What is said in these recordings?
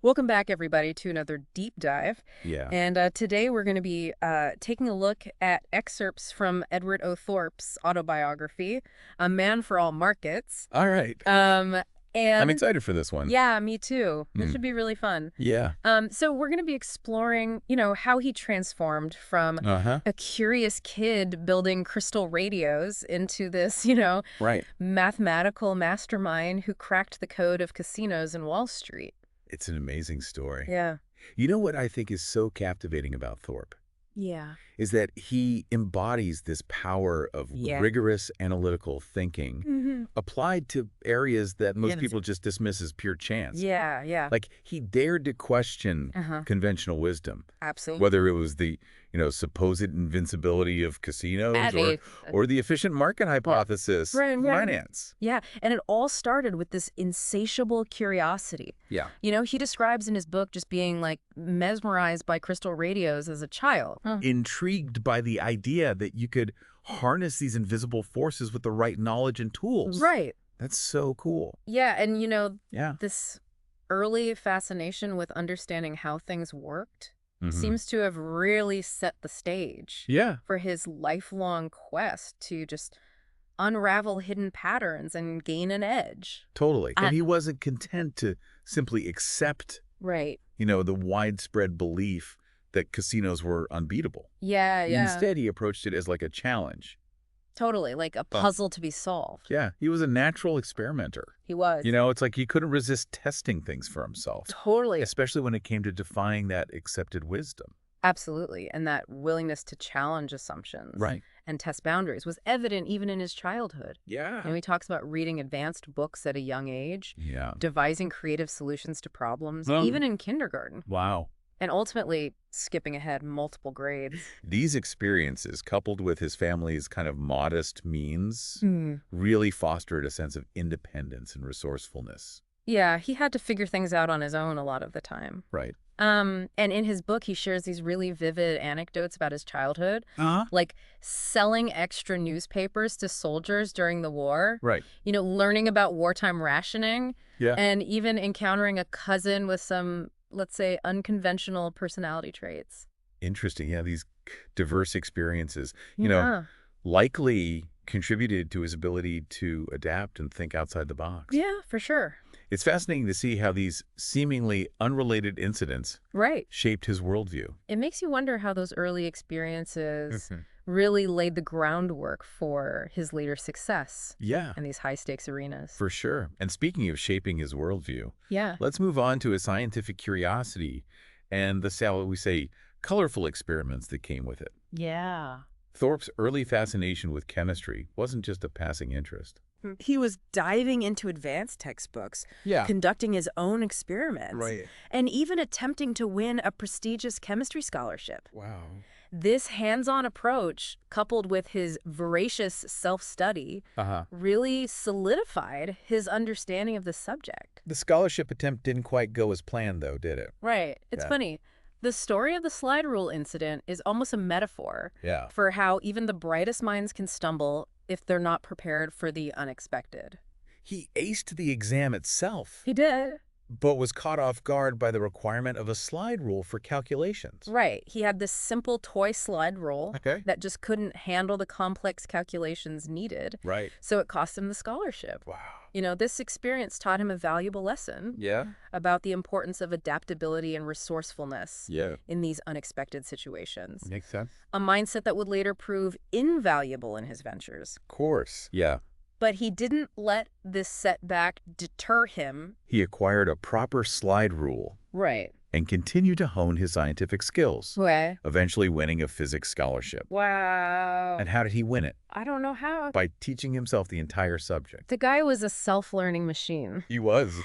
Welcome back, everybody, to another deep dive. Yeah. And today we're going to be taking a look at excerpts from Edward O. Thorp's autobiography, A Man for All Markets. All right. Um, I'm and excited for this one. yeah, me too. This Mm. should be really fun. Yeah. So we're going to be exploring, how he transformed from Uh-huh. a curious kid building crystal radios into this, Right. mathematical mastermind who cracked the code of casinos in Wall Street. It's an amazing story. Yeah. You know what I think is so captivating about Thorpe Yeah. is that he embodies this power of Yeah. rigorous analytical thinking Mm-hmm. applied to areas that most Yeah. people just dismiss as pure chance. Yeah, yeah. Like he dared to question Uh-huh. conventional wisdom, Absolutely. whether it was the, supposed invincibility of casinos Abby. or the efficient market hypothesis Right, in right. finance. Yeah, and it all started with this insatiable curiosity. Yeah. He describes in his book just being like mesmerized by crystal radios as a child. Intrigued by the idea that you could harness these invisible forces with the right knowledge and tools. Right. That's so cool. Yeah, and Yeah. this early fascination with understanding how things worked Mhm. seems to have really set the stage Yeah. for his lifelong quest to just unravel hidden patterns and gain an edge. Totally. I- And he wasn't content to simply accept, Right. the widespread belief that casinos were unbeatable. Yeah, yeah. Instead, he approached it as like a challenge. Totally, like a puzzle to be solved. Yeah. He was a natural experimenter. He was. It's like he couldn't resist testing things for himself, Totally. especially when it came to defying that accepted wisdom. Absolutely. And that willingness to challenge assumptions Right. and test boundaries was evident even in his childhood. Yeah. He talks about reading advanced books at a young age, Yeah. devising creative solutions to problems, Um, even in kindergarten, Wow. and ultimately skipping ahead multiple grades. These experiences, coupled with his family's kind of modest means, really fostered a sense of independence and resourcefulness. Yeah, he had to figure things out on his own a lot of the time. Right. And in his book, he shares these really vivid anecdotes about his childhood, Uh-huh. like selling extra newspapers to soldiers during the war, Right. learning about wartime rationing, Yeah. and even encountering a cousin with some, let's say, unconventional personality traits. Interesting. Yeah, these diverse experiences, Yeah. likely contributed to his ability to adapt and think outside the box. Yeah, for sure. It's fascinating to see how these seemingly unrelated incidents Right. shaped his worldview. It makes you wonder how those early experiences really laid the groundwork for his later success Yeah, in these high-stakes arenas. for sure. And speaking of shaping his worldview, Yeah. let's move on to his scientific curiosity and the, shall we say, colorful experiments that came with it. Yeah. Thorpe's early fascination with chemistry wasn't just a passing interest. He was diving into advanced textbooks, Yeah. conducting his own experiments, Right. and even attempting to win a prestigious chemistry scholarship. Wow. This hands-on approach, coupled with his voracious self-study, Uh-huh. really solidified his understanding of the subject. The scholarship attempt didn't quite go as planned, though, did it? Right. It's Yeah. funny. The story of the slide rule incident is almost a metaphor Yeah. for how even the brightest minds can stumble if they're not prepared for the unexpected. He aced the exam itself, He did. but was caught off guard by the requirement of a slide rule for calculations. Right. He had this simple toy slide rule Okay. that just couldn't handle the complex calculations needed, Right. so it cost him the scholarship. Wow. This experience taught him a valuable lesson Yeah? about the importance of adaptability and resourcefulness Yeah. in these unexpected situations. Makes sense. A mindset that would later prove invaluable in his ventures. Of course. Yeah. But he didn't let this setback deter him. He acquired a proper slide rule Right. and continued to hone his scientific skills, Way. eventually winning a physics scholarship. Wow. And how did he win it? I don't know how. By teaching himself the entire subject. The guy was a self-learning machine. He was.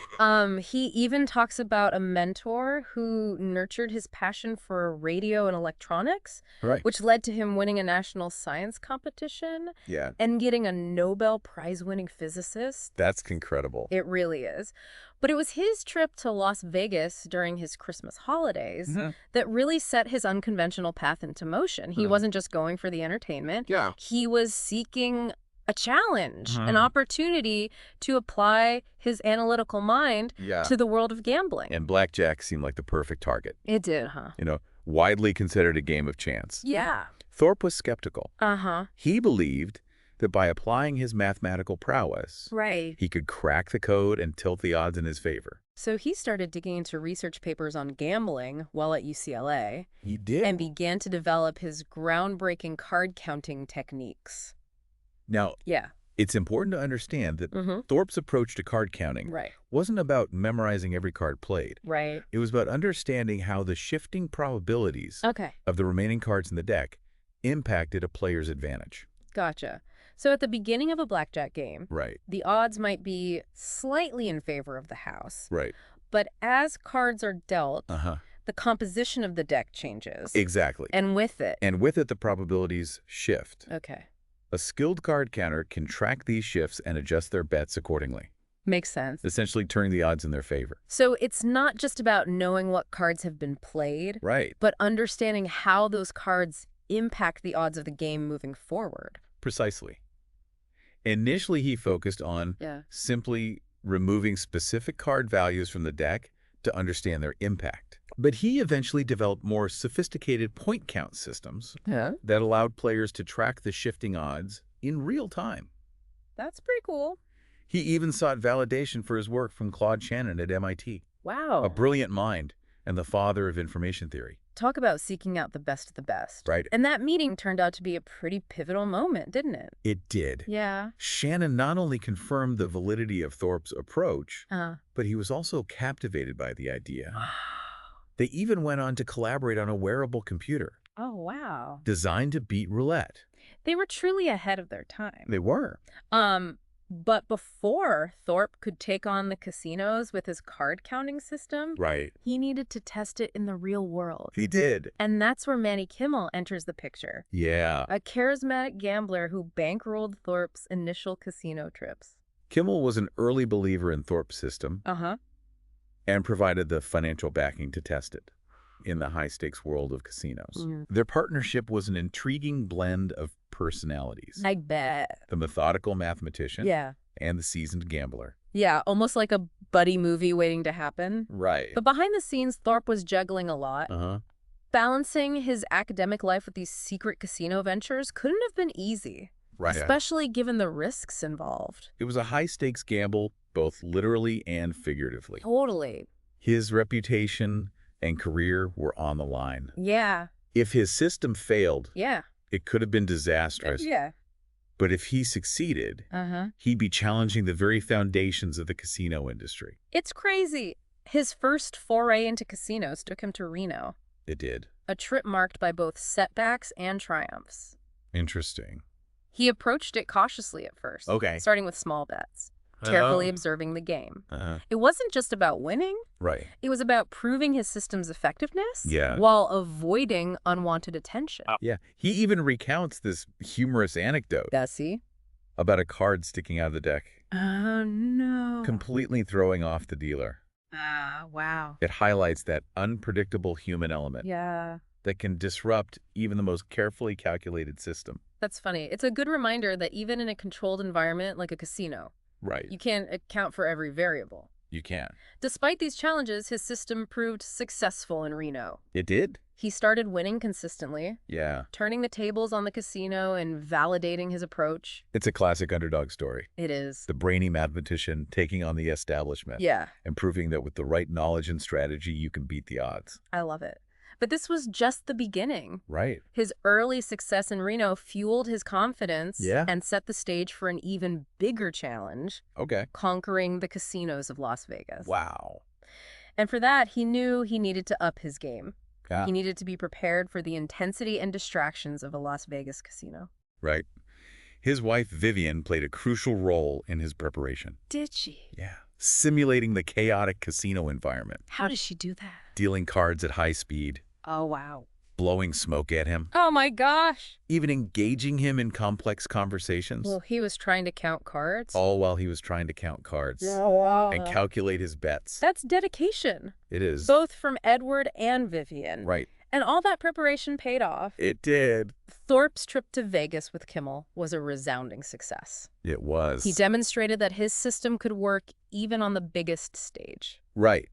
He even talks about a mentor who nurtured his passion for radio and electronics, Right. which led to him winning a national science competition Yeah. and getting a Nobel Prize-winning physicist. That's incredible. It really is. But it was his trip to Las Vegas during his Christmas holidays that really set his unconventional path into motion. He wasn't just going for the entertainment. Yeah. He was seeking A challenge, an Mhm. opportunity to apply his analytical mind Yeah. to the world of gambling. And blackjack seemed like the perfect target. It did, huh? Widely considered a game of chance. Yeah. Thorpe was skeptical. Uh-huh. He believed that by applying his mathematical prowess, Right. he could crack the code and tilt the odds in his favor. So he started digging into research papers on gambling while at UCLA He did. and began to develop his groundbreaking card counting techniques. Now, Yeah. it's important to understand that Mm-hmm. Thorpe's approach to card counting Right. wasn't about memorizing every card played. Right. It was about understanding how the shifting probabilities Okay. of the remaining cards in the deck impacted a player's advantage. Gotcha. So at the beginning of a blackjack game, Right. the odds might be slightly in favor of the house. Right. But as cards are dealt, Uh-huh. the composition of the deck changes. Exactly. And with it. And with it, the probabilities shift. Okay. A skilled card counter can track these shifts and adjust their bets accordingly, Makes sense. essentially turning the odds in their favor. So it's not just about knowing what cards have been played, Right. but understanding how those cards impact the odds of the game moving forward. Precisely. Initially, he focused on Yeah. simply removing specific card values from the deck to understand their impact. But he eventually developed more sophisticated point count systems Yeah. that allowed players to track the shifting odds in real time. That's pretty cool. He even sought validation for his work from Claude Shannon at MIT, Wow. a brilliant mind and the father of information theory. Talk about seeking out the best of the best. Right. And that meeting turned out to be a pretty pivotal moment, didn't it? It did. Yeah. Shannon not only confirmed the validity of Thorpe's approach, Uh. but he was also captivated by the idea. They even went on to collaborate on a wearable computer Oh, wow. designed to beat roulette. They were truly ahead of their time. They were. But before Thorpe could take on the casinos with his card counting system, Right. he needed to test it in the real world. He did. And that's where Manny Kimmel enters the picture. Yeah. A charismatic gambler who bankrolled Thorpe's initial casino trips. Kimmel was an early believer in Thorpe's system Uh-huh. and provided the financial backing to test it in the high-stakes world of casinos. Mm. Their partnership was an intriguing blend of personalities. I bet. The methodical mathematician Yeah. and the seasoned gambler. Yeah, almost like a buddy movie waiting to happen. Right. But behind the scenes, Thorpe was juggling a lot. Uh-huh. Balancing his academic life with these secret casino ventures couldn't have been easy, Right. especially given the risks involved. It was a high-stakes gamble, both literally and figuratively. Totally. His reputation and career were on the line. Yeah. If his system failed, Yeah. it could have been disastrous. Yeah. But if he succeeded, Uh-huh. he'd be challenging the very foundations of the casino industry. It's crazy. His first foray into casinos took him to Reno, It did. a trip marked by both setbacks and triumphs. Interesting. He approached it cautiously at first, Okay. starting with small bets, carefully observing the game. It wasn't just about winning. Right. It was about proving his system's effectiveness Yeah. while avoiding unwanted attention. Yeah. He even recounts this humorous anecdote Does he? about a card sticking out of the deck, Oh, no. completely throwing off the dealer. Ah, wow. It highlights that unpredictable human element Yeah. that can disrupt even the most carefully calculated system. That's funny. It's a good reminder that even in a controlled environment like a casino, Right. you can't account for every variable. You can. Despite these challenges, his system proved successful in Reno. It did? He started winning consistently, Yeah. turning the tables on the casino and validating his approach. It's a classic underdog story. It is. The brainy mathematician taking on the establishment Yeah, and proving that with the right knowledge and strategy, you can beat the odds. I love it. But this was just the beginning. Right. His early success in Reno fueled his confidence Yeah. and set the stage for an even bigger challenge, Okay. conquering the casinos of Las Vegas. Wow. And for that, he knew he needed to up his game. Yeah. He needed to be prepared for the intensity and distractions of a Las Vegas casino. Right. His wife, Vivian, played a crucial role in his preparation. Did she? Yeah. Simulating the chaotic casino environment, How did she do that? dealing cards at high speed, Oh, wow. blowing smoke at him, Oh, my gosh. even engaging him in complex conversations, Well, he was trying to count cards. all while he was trying to count cards wow. and calculate his bets. That's dedication, It is. both from Edward and Vivian. Right. And all that preparation paid off. It did. Thorp's trip to Vegas with Kimmel was a resounding success. It He was. demonstrated that his system could work even on the biggest stage. Right.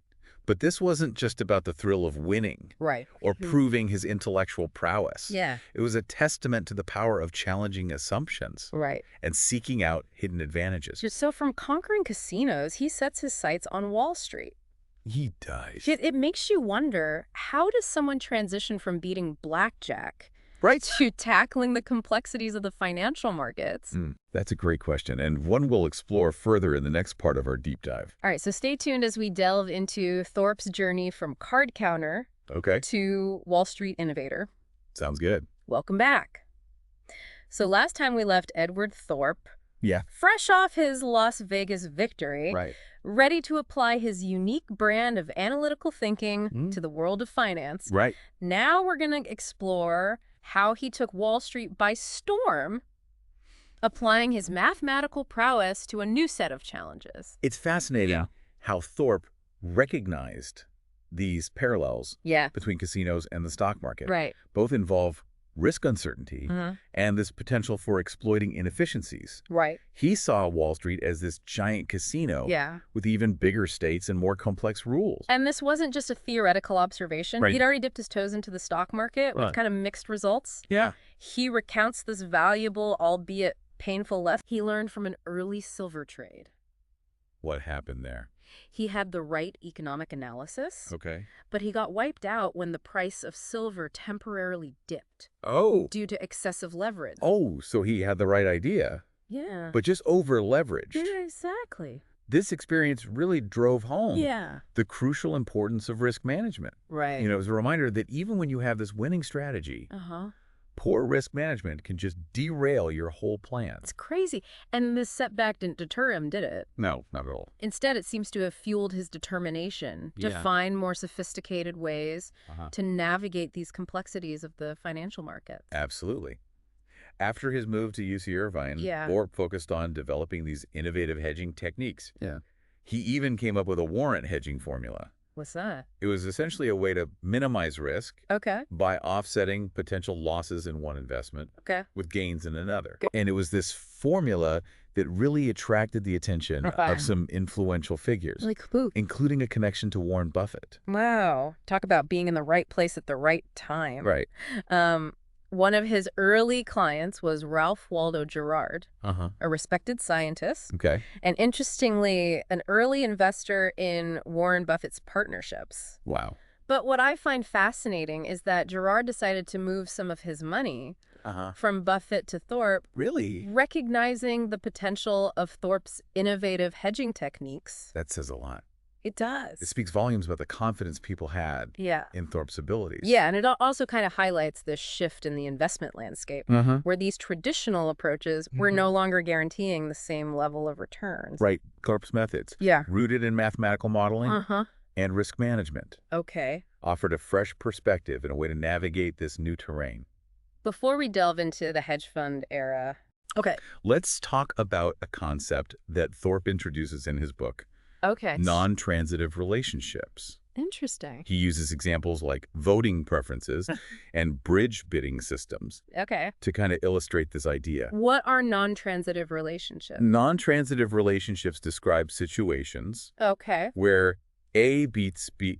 But this wasn't just about the thrill of winning Right. or proving his intellectual prowess. Yeah. It was a testament to the power of challenging assumptions Right. and seeking out hidden advantages. So from conquering casinos, he sets his sights on Wall Street. He does. It makes you wonder, how does someone transition from beating blackjack Right. to tackling the complexities of the financial markets? That's a great question, and one we'll explore further in the next part of our deep dive. All right, so stay tuned as we delve into Thorp's journey from card counter Okay. to Wall Street innovator. Sounds good. Welcome back. So last time we left Edward Thorp, Yeah. fresh off his Las Vegas victory, Right. ready to apply his unique brand of analytical thinking to the world of finance. Right. Now we're going to explore how he took Wall Street by storm, applying his mathematical prowess to a new set of challenges. It's fascinating how Thorpe recognized these parallels Yeah, between casinos and the stock market. right. Both involve risk uncertainty Uh-huh. and this potential for exploiting inefficiencies. Right. He saw Wall Street as this giant casino Yeah. with even bigger states and more complex rules. And this wasn't just a theoretical observation. Right. He'd already dipped his toes into the stock market with Right. kind of mixed results. Yeah. He recounts this valuable, albeit painful lesson he learned from an early silver trade. What happened there? He had the right economic analysis, Okay. but he got wiped out when the price of silver temporarily dipped Oh. due to excessive leverage. Oh, so he had the right idea, Yeah. but just over-leveraged. Yeah, exactly. This experience really drove home Yeah. the crucial importance of risk management. Right. You know, it was a reminder that even when you have this winning strategy, Uh-huh. poor risk management can just derail your whole plan. It's crazy. And this setback didn't deter him, did it? No, not at all. Instead, it seems to have fueled his determination to Yeah. find more sophisticated ways Uh-huh. to navigate these complexities of the financial markets. Absolutely. After his move to UC Irvine, Yeah. Thorpe focused on developing these innovative hedging techniques. Yeah. He even came up with a warrant hedging formula. What's that? It was essentially a way to minimize risk Okay. by offsetting potential losses in one investment Okay. with gains in another. Good. And it was this formula that really attracted the attention Right. of some influential figures, Like who? including a connection to Warren Buffett. Wow. Talk about being in the right place at the right time. Right. One of his early clients was Ralph Waldo Gerard, Uh-huh. a respected scientist, Okay. and interestingly, an early investor in Warren Buffett's partnerships. Wow. But what I find fascinating is that Gerard decided to move some of his money Uh-huh. from Buffett to Thorpe, Really? recognizing the potential of Thorpe's innovative hedging techniques. That says a lot. It does. It speaks volumes about the confidence people had Yeah. in Thorpe's abilities. Yeah, and it also kind of highlights this shift in the investment landscape, Uh-huh. where these traditional approaches were no longer guaranteeing the same level of returns. Right. Thorpe's methods, Yeah. rooted in mathematical modeling Uh-huh. and risk management, Okay. offered a fresh perspective and a way to navigate this new terrain. Before we delve into the hedge fund era. Okay. Let's talk about a concept that Thorpe introduces in his book, Okay. non-transitive relationships. Interesting. He uses examples like voting preferences and bridge bidding systems Okay. to kind of illustrate this idea. What are non-transitive relationships? Non-transitive relationships describe situations Okay. where A beats B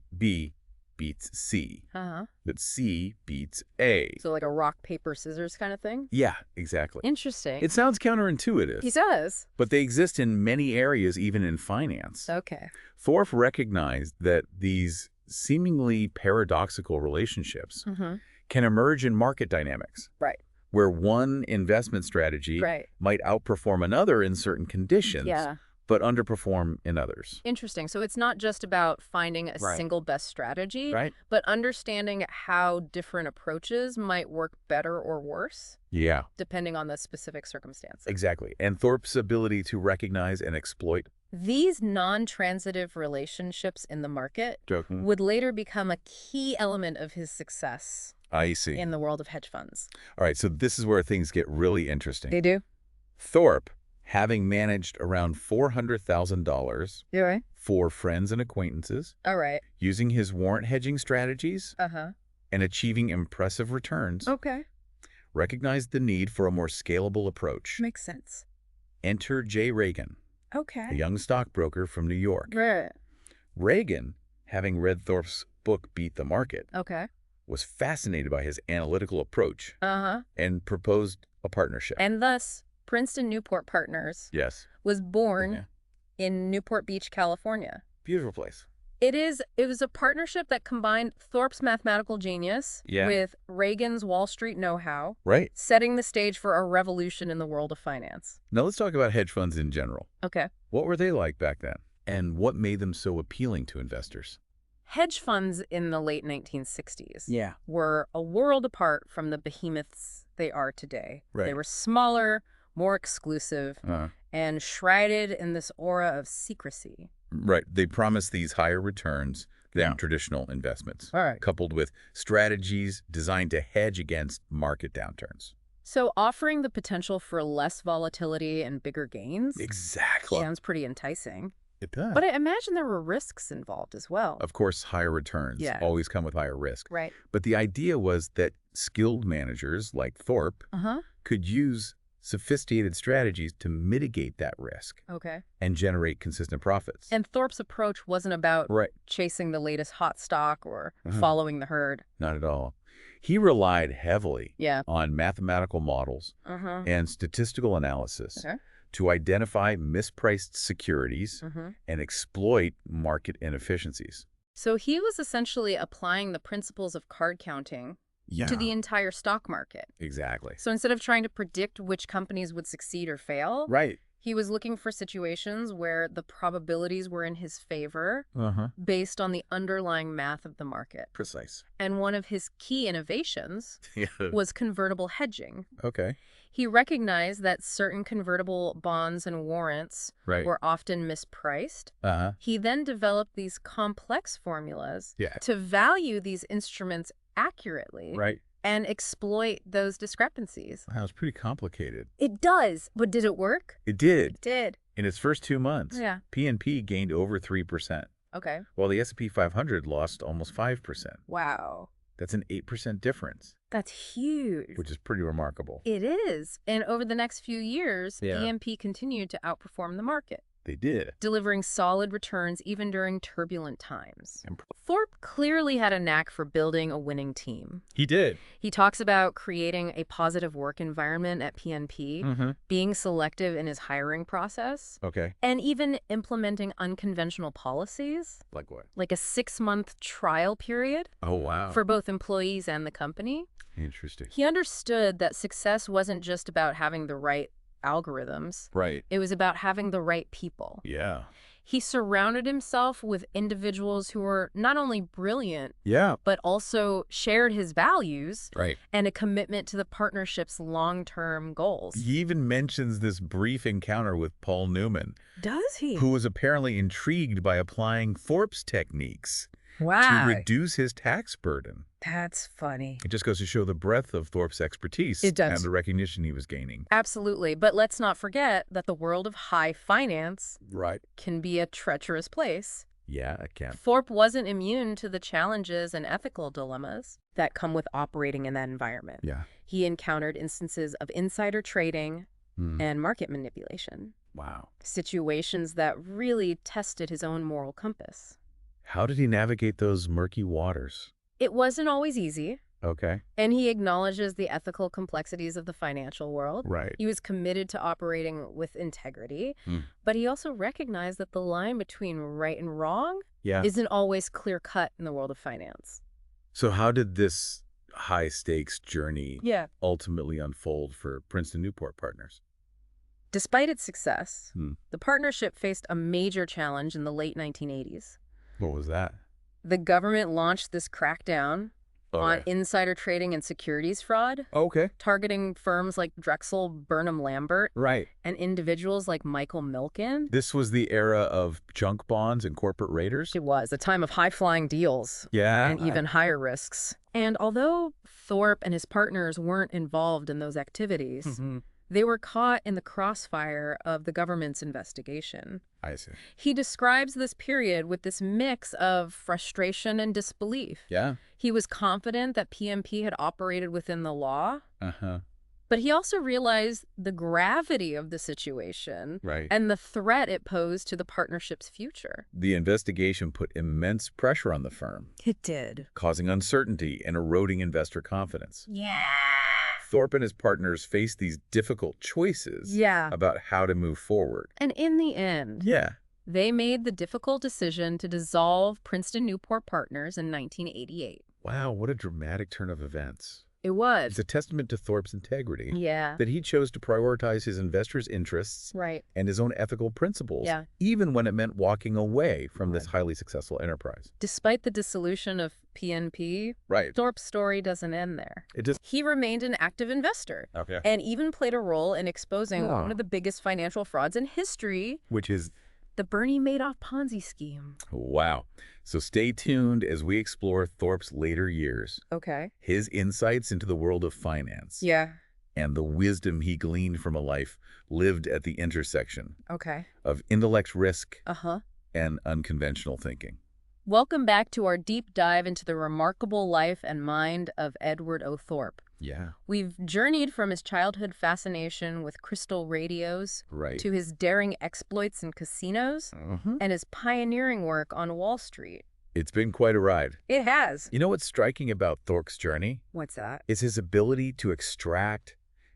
beats C, Uh-huh. but C beats A. So like a rock, paper, scissors kind of thing? Yeah, exactly. Interesting. It sounds counterintuitive, He does. but they exist in many areas, even in finance. Okay. Thorpe recognized that these seemingly paradoxical relationships Mm-hmm. can emerge in market dynamics, Right. where one investment strategy Right. might outperform another in certain conditions, Yeah. but underperform in others. Interesting. So it's not just about finding a Right. single best strategy, Right? but understanding how different approaches might work better or worse, Yeah, depending on the specific circumstances. exactly. And Thorpe's ability to recognize and exploit These non-transitive relationships in the market joking. would later become a key element of his success I see. in the world of hedge funds. All right, so this is where things get really interesting. do? Thorpe, having managed around $400,000 You're right. for friends and acquaintances, All right. using his warrant hedging strategies, Uh-huh. and achieving impressive returns, Okay. recognized the need for a more scalable approach. Makes sense. Enter J. Reagan, Okay. a young stockbroker from New York. Right. Reagan, having read Thorp's book Beat the Market, Okay. was fascinated by his analytical approach Uh-huh. and proposed a partnership. And thus, Princeton Newport Partners Yes. was born Yeah. in Newport Beach, California. Beautiful place. It was a partnership that combined Thorp's mathematical genius Yeah. with Reagan's Wall Street know-how, Right. setting the stage for a revolution in the world of finance. Now let's talk about hedge funds in general. Okay. What were they like back then? And what made them so appealing to investors? Hedge funds in the late 1960s Yeah. were a world apart from the behemoths they are today. Right. They were smaller, more exclusive, and shrouded in this aura of secrecy. Right. They promised these higher returns than traditional investments, All right. coupled with strategies designed to hedge against market downturns. So offering the potential for less volatility and bigger gains Exactly. sounds pretty enticing. It does. But I imagine there were risks involved as well. Of course, higher returns always come with higher risk. Right. But the idea was that skilled managers like Thorpe Uh-huh. could use sophisticated strategies to mitigate that risk Okay. and generate consistent profits. And Thorpe's approach wasn't about Right. chasing the latest hot stock or following the herd. Not at all. He relied heavily Yeah. on mathematical models Uh-huh. and statistical analysis Okay. to identify mispriced securities Mm-hmm. and exploit market inefficiencies. So he was essentially applying the principles of card counting Yeah. to the entire stock market. Exactly. So instead of trying to predict which companies would succeed or fail, Right. he was looking for situations where the probabilities were in his favor Uh-huh. based on the underlying math of the market. Precise. And one of his key innovations Yeah. was convertible hedging. Okay. He recognized that certain convertible bonds and warrants Right. were often mispriced. Uh-huh. He then developed these complex formulas Yeah. to value these instruments accurately Right. and exploit those discrepancies. Wow, it's pretty complicated. It does, but did it work? It did. It did. In its first 2 months, Yeah. P&P gained over 3%, Okay. while the S&P 500 lost almost 5%. Wow. That's an 8% difference, That's huge. which is pretty remarkable. It is. And over the next few years, Yeah. EMP continued to outperform the market, They did. delivering solid returns even during turbulent times. Imp- Thorpe clearly had a knack for building a winning team. He did. He talks about creating a positive work environment at PNP, Mm-hmm. being selective in his hiring process, Okay. and even implementing unconventional policies, Like what? like a 6-month trial period Oh, wow. for both employees and the company. Interesting. He understood that success wasn't just about having the right algorithms. Right. It was about having the right people. Yeah. He surrounded himself with individuals who were not only brilliant, Yeah. but also shared his values Right. and a commitment to the partnership's long-term goals. He even mentions this brief encounter with Paul Newman, Does he? who was apparently intrigued by applying Thorpe's techniques Wow. to reduce his tax burden. That's funny. It just goes to show the breadth of Thorpe's expertise It does. and the recognition he was gaining. Absolutely. But let's not forget that the world of high finance Right. can be a treacherous place. Yeah, I can. Thorpe wasn't immune to the challenges and ethical dilemmas that come with operating in that environment. Yeah. He encountered instances of insider trading Hmm. and market manipulation, Wow. situations that really tested his own moral compass. How did he navigate those murky waters? It wasn't always easy, Okay. and he acknowledges the ethical complexities of the financial world. Right. He was committed to operating with integrity, Hmm. but he also recognized that the line between right and wrong Yeah. isn't always clear-cut in the world of finance. So how did this high-stakes journey Yeah. ultimately unfold for Princeton Newport Partners? Despite its success, Hmm. the partnership faced a major challenge in the late 1980s. What was that? The government launched this crackdown on insider trading and securities fraud, Okay. targeting firms like Drexel Burnham Lambert Right. and individuals like Michael Milken. This was the era of junk bonds and corporate raiders? It was a time of high-flying deals Yeah. and even higher risks. And although Thorpe and his partners weren't involved in those activities, Mhm. they were caught in the crossfire of the government's investigation. I see. He describes this period with this mix of frustration and disbelief. Yeah. He was confident that PMP had operated within the law, Uh-huh. but he also realized the gravity of the situation Right. and the threat it posed to the partnership's future. The investigation put immense pressure on the firm, It did. causing uncertainty and eroding investor confidence. Yeah. Thorpe and his partners faced these difficult choices Yeah. about how to move forward. And in the end, Yeah. they made the difficult decision to dissolve Princeton Newport Partners in 1988. Wow, what a dramatic turn of events. It was. It's a testament to Thorpe's integrity Yeah. that he chose to prioritize his investors' interests Right. and his own ethical principles, Yeah. even when it meant walking away from this highly successful enterprise. Despite the dissolution of PNP, Right. Thorpe's story doesn't end there. It just... He remained an active investor Okay. and even played a role in exposing Oh. one of the biggest financial frauds in history, Which is... the Bernie Madoff Ponzi scheme. Wow. So stay tuned as we explore Thorpe's later years, Okay. his insights into the world of finance, Yeah. and the wisdom he gleaned from a life lived at the intersection Okay. of intellect risk Uh-huh. and unconventional thinking. Welcome back to our deep dive into the remarkable life and mind of Edward O. Thorp. Yeah. We've journeyed from his childhood fascination with crystal radios Right. to his daring exploits in casinos and his pioneering work on Wall Street. It's been quite a ride. It has. You know what's striking about Thorpe's journey? What's that? Is his ability to extract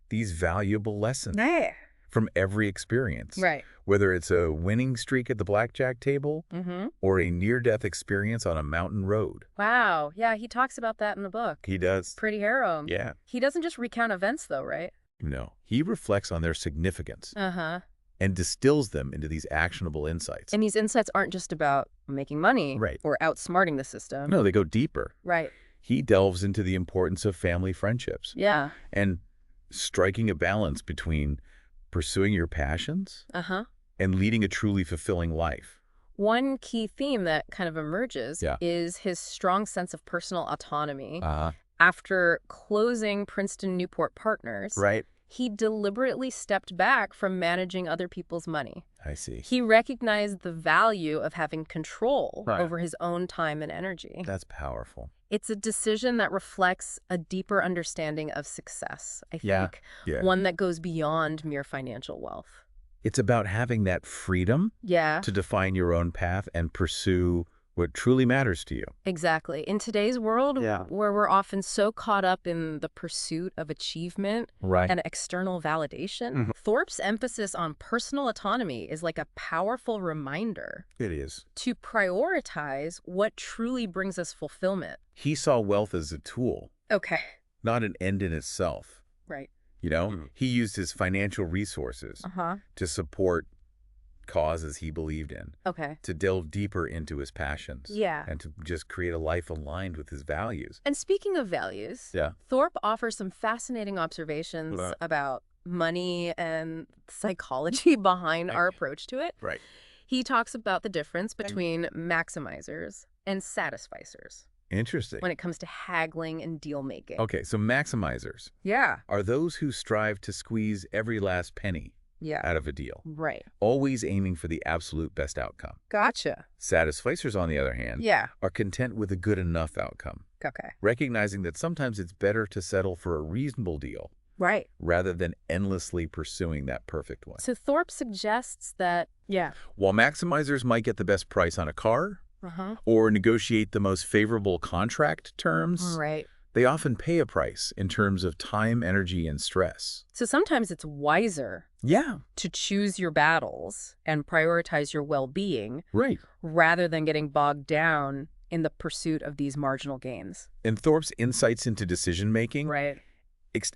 these valuable lessons Hey. from every experience. Right. Whether it's a winning streak at the blackjack table Mm-hmm. or a near-death experience on a mountain road. Wow. Yeah, he talks about that in the book. He does. Pretty harrowing. Yeah. He doesn't just recount events, though, right? No. He reflects on their significance Uh-huh. and distills them into these actionable insights. And these insights aren't just about making money Right. or outsmarting the system. No, they go deeper. Right. He delves into the importance of family friendships Yeah. and striking a balance between pursuing your passions Uh-huh. and leading a truly fulfilling life. One key theme that kind of emerges Yeah. is his strong sense of personal autonomy. Uh-huh. After closing Princeton Newport Partners, Right. he deliberately stepped back from managing other people's money. I see. He recognized the value of having control Right. over his own time and energy. That's powerful. It's a decision that reflects a deeper understanding of success, I Yeah. think. Yeah. One that goes beyond mere financial wealth. It's about having that freedom Yeah, to define your own path and pursue what truly matters to you. exactly. In today's world, Yeah. where we're often so caught up in the pursuit of achievement Right. and external validation, Thorpe's emphasis on personal autonomy is like a powerful reminder It is. to prioritize what truly brings us fulfillment. He saw wealth as a tool, Okay. not an end in itself. Right. You know, he used his financial resources Uh-huh. to support causes he believed in, Okay. to delve deeper into his passions, Yeah. and to just create a life aligned with his values. And speaking of values, Yeah. Thorpe offers some fascinating observations Right. about money and psychology behind our approach to it. Right. He talks about the difference between maximizers and satisficers Interesting. when it comes to haggling and deal making. Okay, so maximizers Yeah. are those who strive to squeeze every last penny Yeah. out of a deal, Right. always aiming for the absolute best outcome. Gotcha. Satisficers, on the other hand, Yeah. are content with a good enough outcome, Okay. recognizing that sometimes it's better to settle for a reasonable deal Right. rather than endlessly pursuing that perfect one. So Thorpe suggests that, yeah. While maximizers might get the best price on a car Uh-huh. or negotiate the most favorable contract terms, Right. they often pay a price in terms of time, energy, and stress. So sometimes it's wiser Yeah, to choose your battles and prioritize your well-being right. rather than getting bogged down in the pursuit of these marginal gains. And Thorpe's insights into decision-making Right.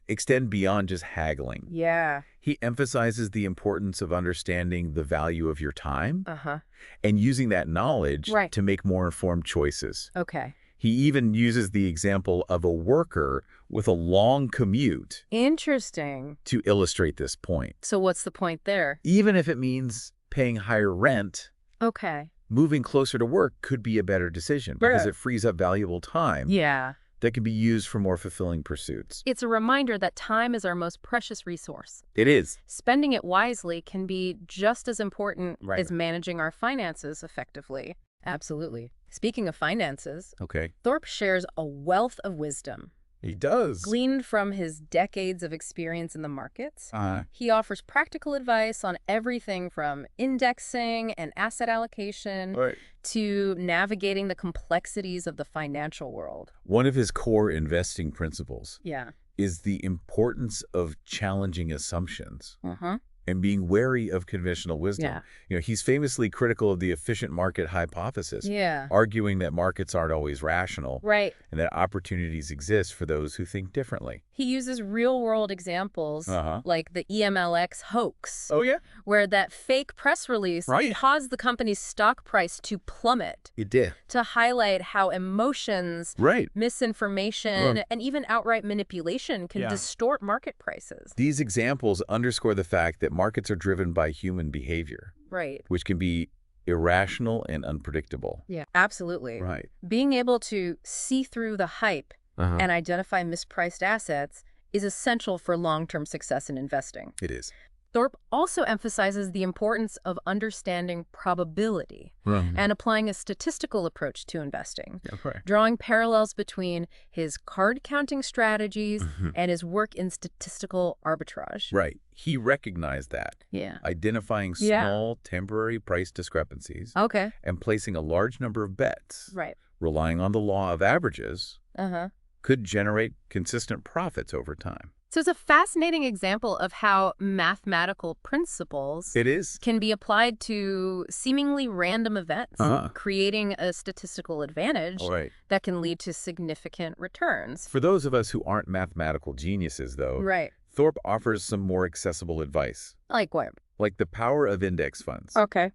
extend beyond just haggling. Yeah. He emphasizes the importance of understanding the value of your time Uh-huh. and using that knowledge Right. to make more informed choices. Okay. He even uses the example of a worker with a long commute Interesting. to illustrate this point. So what's the point there? Even if it means paying higher rent, Okay. moving closer to work could be a better decision because Right. it frees up valuable time Yeah. that can be used for more fulfilling pursuits. It's a reminder that time is our most precious resource. It is. Spending it wisely can be just as important Right. as managing our finances effectively. Absolutely. Speaking of finances, Okay. Thorp shares a wealth of wisdom. He does. Gleaned from his decades of experience in the markets, Uh, he offers practical advice on everything from indexing and asset allocation right. to navigating the complexities of the financial world. One of his core investing principles Yeah. is the importance of challenging assumptions Uh-huh. and being wary of conventional wisdom. Yeah. He's famously critical of the efficient market hypothesis, Yeah. arguing that markets aren't always rational Right. and that opportunities exist for those who think differently. He uses real-world examples Uh-huh. like the EMLX hoax, Oh, yeah? where that fake press release Right. caused the company's stock price to plummet, It did. to highlight how emotions, Right. misinformation, and even outright manipulation can Yeah. distort market prices. These examples underscore the fact that markets are driven by human behavior, Right. which can be irrational and unpredictable. Yeah, absolutely. Right. Being able to see through the hype Uh-huh. and identify mispriced assets is essential for long-term success in investing. It is. Thorp also emphasizes the importance of understanding probability and applying a statistical approach to investing, Right. drawing parallels between his card-counting strategies Mhm. and his work in statistical arbitrage. Right. He recognized that, Yeah. identifying Yeah. small temporary price discrepancies Okay. and placing a large number of bets, Right. relying on the law of averages, Uh-huh. could generate consistent profits over time. So it's a fascinating example of how mathematical principles It is. can be applied to seemingly random events, Uh-huh. creating a statistical advantage Right. that can lead to significant returns. For those of us who aren't mathematical geniuses, though, Right. Thorp offers some more accessible advice, Like what? like the power of index funds. Okay.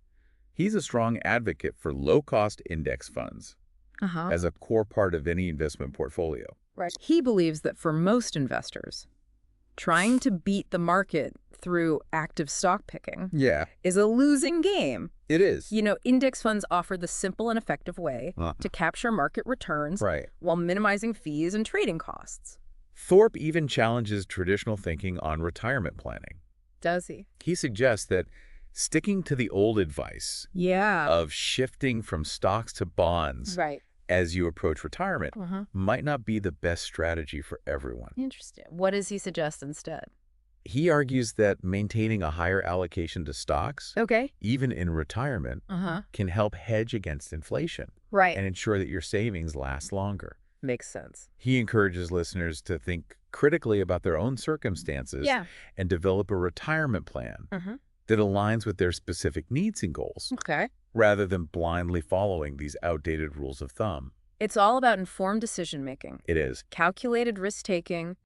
He's a strong advocate for low-cost index funds Uh-huh. as a core part of any investment portfolio. Right. He believes that for most investors, trying to beat the market through active stock picking Yeah, is a losing game. it is. You know, index funds offer the simple and effective way to capture market returns Right. while minimizing fees and trading costs. Thorp even challenges traditional thinking on retirement planning. Does he? He suggests that sticking to the old advice Yeah. of shifting from stocks to bonds Right. as you approach retirement Uh-huh. might not be the best strategy for everyone. Interesting. What does he suggest instead? He argues that maintaining a higher allocation to stocks, Okay. even in retirement, Uh-huh. can help hedge against inflation Right. and ensure that your savings last longer. Makes sense. He encourages listeners to think critically about their own circumstances Yeah. and develop a retirement plan Uh-huh. that aligns with their specific needs and goals, Okay. rather than blindly following these outdated rules of thumb. It's all about informed decision-making, It is. calculated risk-taking,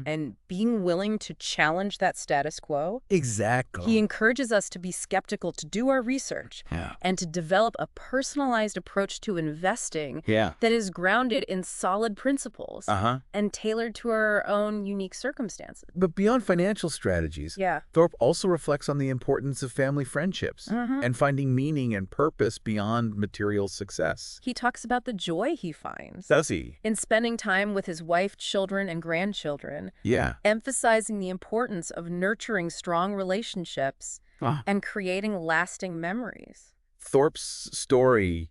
and being willing to challenge that status quo. Exactly. He encourages us to be skeptical, to do our research, and to develop a personalized approach to investing Yeah. that is grounded in solid principles Uh-huh. and tailored to our own unique circumstances. But beyond financial strategies, Yeah. Thorpe also reflects on the importance of family friendships and finding meaning and purpose beyond material success. He talks about the joy he finds Does he? in spending time with his wife, children, and grandchildren, Yeah. emphasizing the importance of nurturing strong relationships and creating lasting memories. Thorpe's story,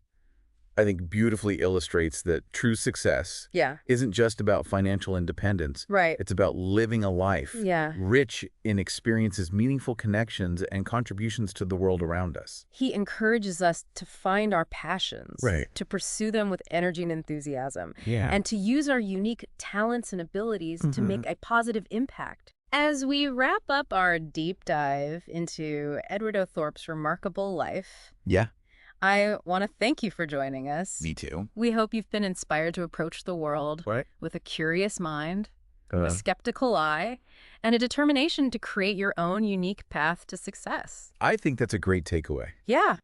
I think, beautifully illustrates that true success Yeah. isn't just about financial independence. Right. It's about living a life Yeah. rich in experiences, meaningful connections, and contributions to the world around us. He encourages us to find our passions, Right. to pursue them with energy and enthusiasm, Yeah. and to use our unique talents and abilities to make a positive impact. As we wrap up our deep dive into Edward O. Thorp's remarkable life, Yeah. I want to thank you for joining us. Me too. We hope you've been inspired to approach the world Right. with a curious mind, a skeptical eye, and a determination to create your own unique path to success. I think that's a great takeaway. Yeah.